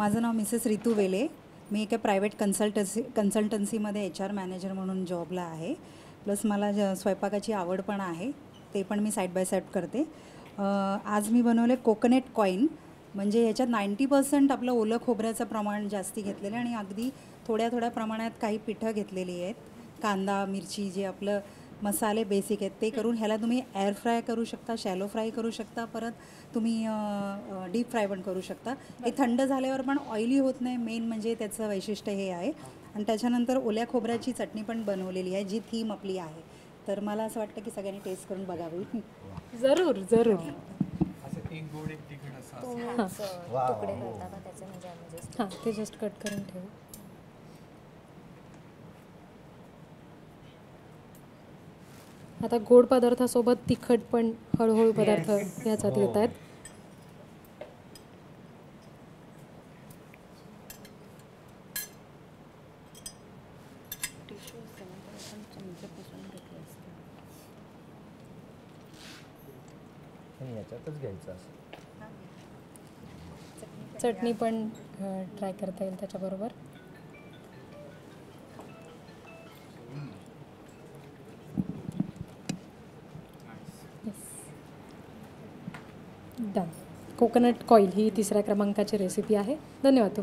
माझं नाव मिसेस रितू वेले. मी एका प्रायव्हेट कन्सल्टन्सीमध्ये HR मॅनेजर म्हणून जॉबला आहे. प्लस मला स्वयंपाकाची आवड पण आहे, ते पण मी साईड बाय साईड करते. आज मी बनवले कोकोनट कॉईन. म्हणजे ह्याच्यात 90% आपलं ओलं खोबऱ्याचं प्रमाण जास्ती घेतलेलं आहे आणि अगदी थोड्या थोड्या प्रमाणात काही पिठं घेतलेली आहेत. कांदा, मिरची, जे आपलं मसाले बेसिक आहेत ते करून ह्याला तुम्ही एअर फ्राय करू शकता, शॅलो फ्राय करू शकता, परत तुम्ही डीप फ्राय पण करू शकता. हे थंड झाल्यावर पण ऑइली होत नाही, मेन म्हणजे त्याचं वैशिष्ट्य हे आहे. आणि त्याच्यानंतर ओल्या खोबऱ्याची चटणी पण बनवलेली आहे, जी थीम आपली आहे. तर मला असं वाटतं की सगळ्यांनी टेस्ट करून बघावी. जरूर जरूर. असं एक गोड एक तिखट असं तुकडे करता का त्याचे? म्हणजे आम्ही जस्ट हां, ते जस्ट कट करून ठेवू. आता गोड पदार्थासोबत तिखट पण हळूहळू पदार्थ ह्याच्यात येत आहेत. याच्यातच घ्यायचं असं. चटणी पण ट्राय करता येईल त्याच्याबरोबर. डन. कोकोनट कॉईल ही 3ऱ्या क्रमांकाची रेसिपी आहे. धन्यवाद.